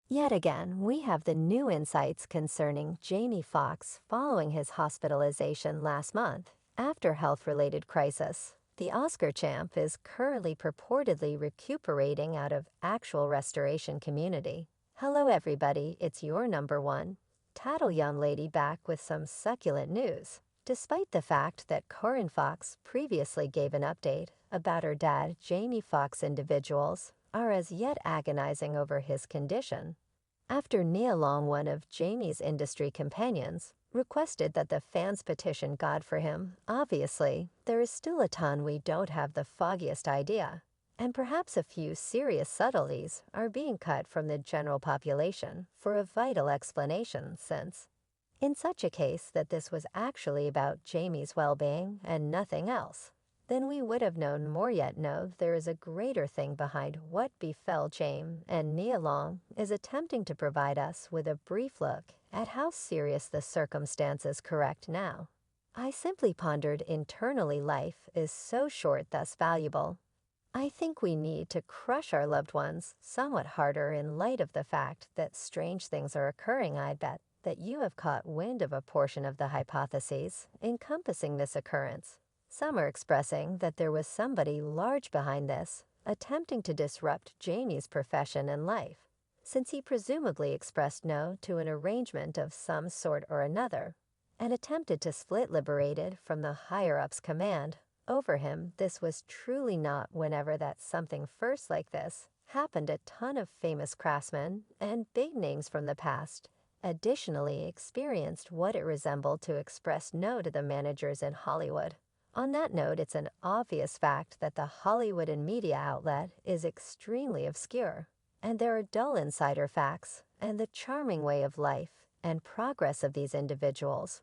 Yet again, we have the new insights concerning Jamie Foxx following his hospitalization last month after health-related crisis. The Oscar champ is currently purportedly recuperating out of actual restoration community. Hello everybody, it's your number one tattle young lady back with some succulent news. Despite the fact that Corinne Foxx previously gave an update about her dad, Jamie Foxx, individuals are as yet agonizing over his condition. After Nia Long, one of Jamie's industry companions, requested that the fans petition God for him, obviously, there is still a ton we don't have the foggiest idea, and perhaps a few serious subtleties are being cut from the general population for a vital explanation since, in such a case that this was actually about Jamie's well-being and nothing else, then we would have known more. Yet no, there is a greater thing behind what befell Jamie, and Nia Long is attempting to provide us with a brief look at how serious the circumstances correct now. I simply pondered internally, life is so short, thus valuable. I think we need to crush our loved ones somewhat harder in light of the fact that strange things are occurring. I bet that you have caught wind of a portion of the hypotheses encompassing this occurrence. Some are expressing that there was somebody large behind this, attempting to disrupt Jamie's profession and life, since he presumably expressed no to an arrangement of some sort or another, and attempted to split liberated from the higher-ups' command over him. This was truly not whenever that something first like this happened. A ton of famous craftsmen and big names from the past additionally experienced what it resembled to express no to the managers in Hollywood. On that note, it's an obvious fact that the Hollywood and media outlet is extremely obscure, and there are dull insider facts and the charming way of life and progress of these individuals.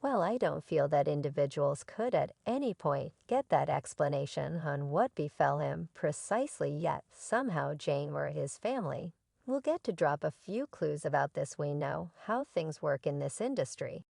Well, I don't feel that individuals could at any point get that explanation on what befell him precisely, yet somehow Jane or his family will get to drop a few clues about this. We know how things work in this industry.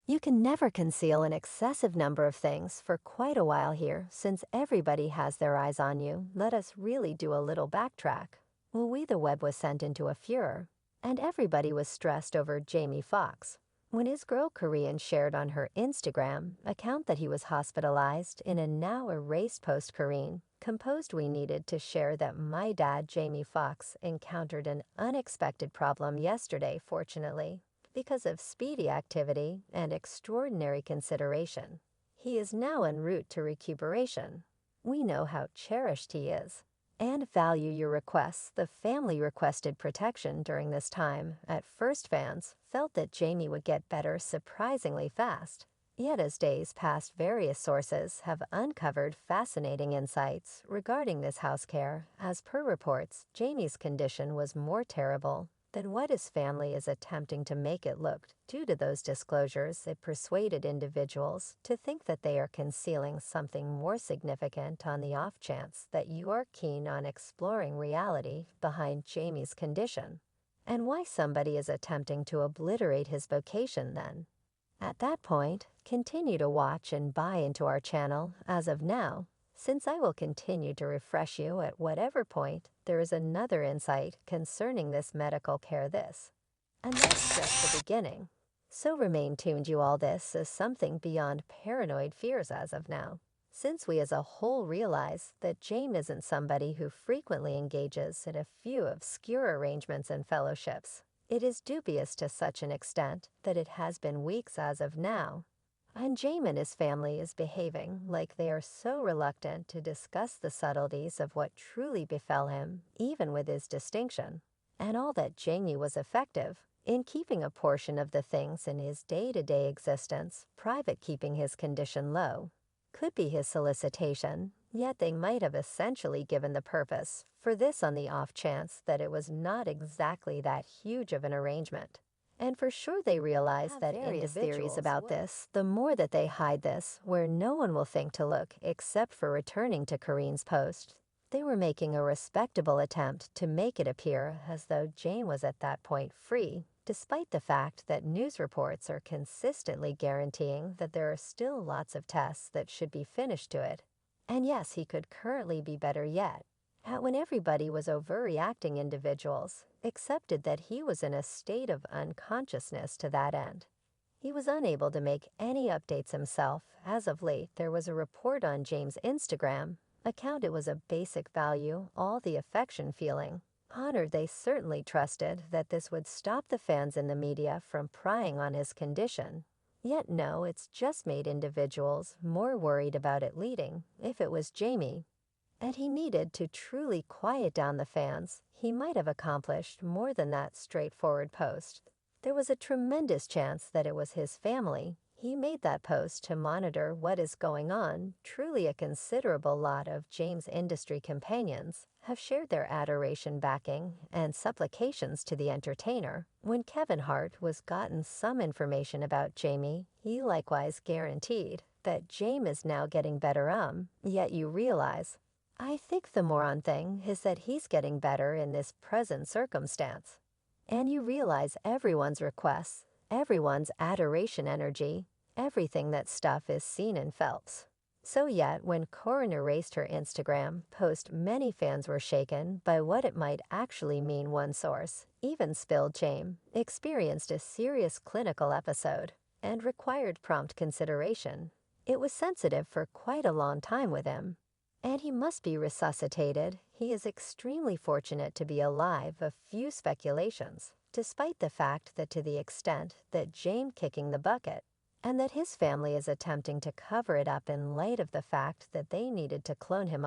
You can never conceal an excessive number of things for quite a while here, since everybody has their eyes on you. Let us really do a little backtrack. Well, the web was sent into a furor, and everybody was stressed over Jamie Foxx when his girl Korean shared on her Instagram account that he was hospitalized in a now erased post. Korean composed, "We needed to share that my dad, Jamie Foxx, encountered an unexpected problem yesterday. Fortunately, because of speedy activity and extraordinary consideration, he is now en route to recuperation. We know how cherished he is and value your requests." The family requested protection during this time. At first, fans felt that Jamie would get better surprisingly fast. Yet as days passed, various sources have uncovered fascinating insights regarding this house care. As per reports, Jamie's condition was more terrible than what his family is attempting to make it look. Due to those disclosures, it persuaded individuals to think that they are concealing something more significant on the off chance that you are keen on exploring reality behind Jamie's condition, and why somebody is attempting to obliterate his vocation then. At that point, continue to watch and buy into our channel as of now, since I will continue to refresh you at whatever point there is another insight concerning this medical care. And that's just the beginning. So remain tuned. All this is something beyond paranoid fears as of now, since we as a whole realize that James isn't somebody who frequently engages in a few obscure arrangements and fellowships. It is dubious to such an extent that it has been weeks as of now, and James and his family is behaving like they are so reluctant to discuss the subtleties of what truly befell him, even with his distinction, and all that Jamie was effective in keeping a portion of the things in his day-to-day existence private. Keeping his condition low could be his solicitation, yet they might have essentially given the purpose for this on the off chance that it was not exactly that huge of an arrangement. And for sure they realize that various theories about this. The more that they hide this, where no one will think to look except for returning to Corinne's post, they were making a respectable attempt to make it appear as though Jane was at that point free, despite the fact that news reports are consistently guaranteeing that there are still lots of tests that should be finished to it. And yes, he could currently be better yet, When everybody was overreacting, individuals accepted that he was in a state of unconsciousness to that end. He was unable to make any updates himself. As of late, there was a report on James' Instagram account. It was a basic value, all the affection feeling. Honored, they certainly trusted that this would stop the fans in the media from prying on his condition. Yet no, it's just made individuals more worried about it leading, if it was Jamie. And he needed to truly quiet down the fans. He might have accomplished more than that straightforward post. There was a tremendous chance that it was his family. He made that post to monitor what is going on. Truly a considerable lot of James' industry companions have shared their adoration, backing, and supplications to the entertainer. When Kevin Hart was gotten some information about Jamie, he likewise guaranteed that James is now getting better. Yet you realize, I think the moron thing is that he's getting better in this present circumstance. And you realize everyone's requests, everyone's adoration energy, everything that stuff is seen and felt. So yet, when Corinne erased her Instagram post, many fans were shaken by what it might actually mean. One source even spilled James experienced a serious clinical episode and required prompt consideration. It was sensitive for quite a long time with him, and he must be resuscitated. He is extremely fortunate to be alive. A few speculations, despite the fact that to the extent that James kicking the bucket, and that his family is attempting to cover it up in light of the fact that they needed to clone him.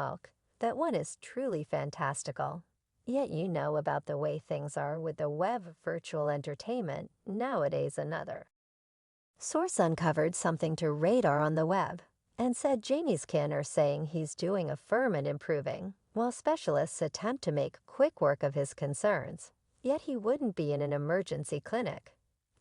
That one is truly fantastical. Yet you know about the way things are with the web virtual entertainment nowadays. Another source uncovered something to radar on the web and said Jamie's kin are saying he's doing a firm and improving, while specialists attempt to make quick work of his concerns. Yet he wouldn't be in an emergency clinic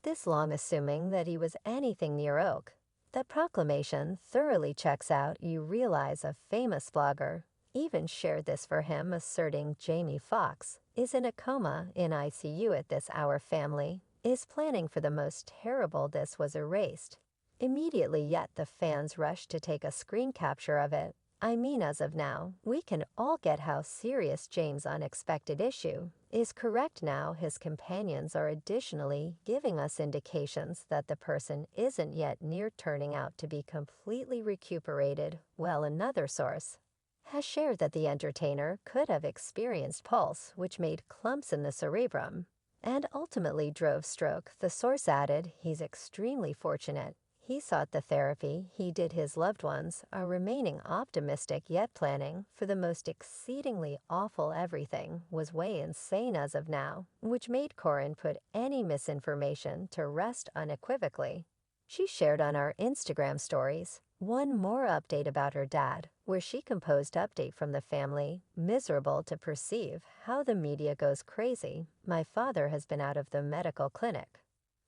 this long, assuming that he was anything near Oak. That proclamation thoroughly checks out. You realize a famous blogger even shared this for him, asserting Jamie Foxx is in a coma in ICU at this hour. Family is planning for the most terrible. This was erased immediately, yet the fans rushed to take a screen capture of it. I mean, as of now, we can all get how serious James' unexpected issue is. Correct. Now his companions are additionally giving us indications that the person isn't yet near turning out to be completely recuperated. Well, another source has shared that the entertainer could have experienced pulse, which made clumps in the cerebrum and ultimately drove stroke. The source added, he's extremely fortunate he sought the therapy he did. His loved ones are remaining optimistic, yet planning for the most exceedingly awful. Everything was way insane as of now, which made Corinne put any misinformation to rest unequivocally. She shared on our Instagram stories one more update about her dad, where she composed update from the family, miserable to perceive how the media goes crazy. My father has been out of the medical clinic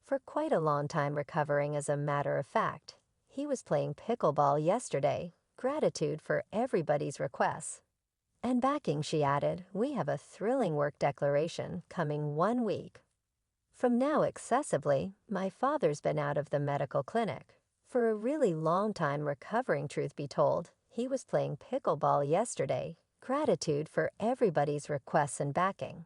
for quite a long time, recovering. As a matter of fact, he was playing pickleball yesterday. Gratitude for everybody's requests and backing. She added, we have a thrilling work declaration coming 1 week from now. Excessively, my father's been out of the medical clinic for a really long time, recovering. Truth be told, he was playing pickleball yesterday. Gratitude for everybody's requests and backing,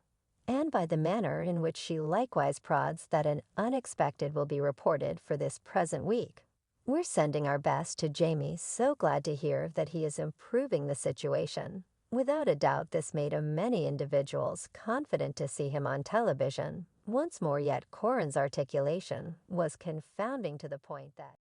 and by the manner in which she likewise prods that an unexpected will be reported for this present week. We're sending our best to Jamie. So glad to hear that he is improving the situation. Without a doubt, this made many individuals confident to see him on television once more. Yet Corinne's articulation was confounding to the point that